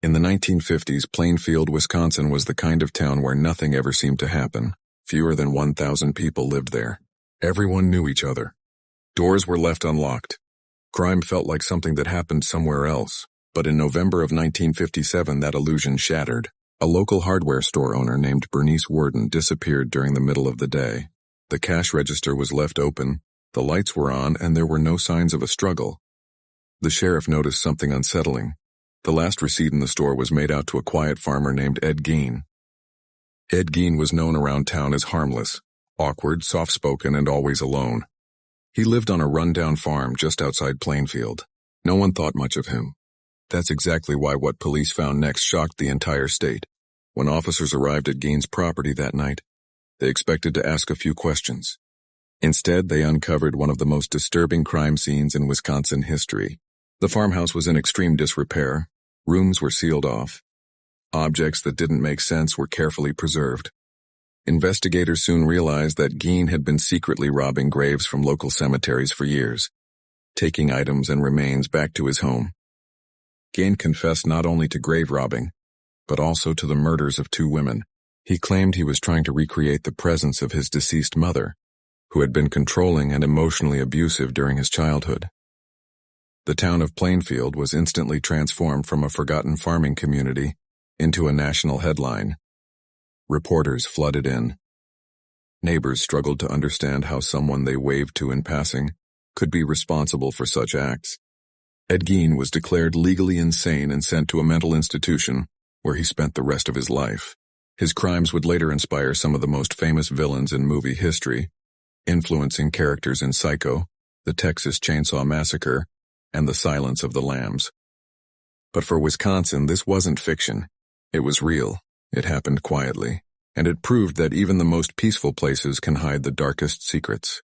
In the 1950s, Plainfield, Wisconsin was the kind of town where nothing ever seemed to happen. Fewer than 1,000 people lived there. Everyone knew each other. Doors were left unlocked. Crime felt like something that happened somewhere else. But in November of 1957, that illusion shattered. A local hardware store owner named Bernice Worden disappeared during the middle of the day. The cash register was left open, the lights were on, and there were no signs of a struggle. The sheriff noticed something unsettling. The last receipt in the store was made out to a quiet farmer named Ed Gein. Ed Gein was known around town as harmless, awkward, soft-spoken, and always alone. He lived on a run-down farm just outside Plainfield. No one thought much of him. That's exactly why what police found next shocked the entire state. When officers arrived at Gein's property that night, they expected to ask a few questions. Instead, they uncovered one of the most disturbing crime scenes in Wisconsin history. The farmhouse was in extreme disrepair. Rooms were sealed off. Objects that didn't make sense were carefully preserved. Investigators soon realized that Gein had been secretly robbing graves from local cemeteries for years, taking items and remains back to his home. Gein confessed not only to grave robbing, but also to the murders of 2 women. He claimed he was trying to recreate the presence of his deceased mother, who had been controlling and emotionally abusive during his childhood. The town of Plainfield was instantly transformed from a forgotten farming community into a national headline. Reporters flooded in. Neighbors struggled to understand how someone they waved to in passing could be responsible for such acts. Ed Gein was declared legally insane and sent to a mental institution where he spent the rest of his life. His crimes would later inspire some of the most famous villains in movie history, influencing characters in Psycho, The Texas Chainsaw Massacre, and The Silence of the Lambs. But for Wisconsin, this wasn't fiction. It was real. It happened quietly, and it proved that even the most peaceful places can hide the darkest secrets.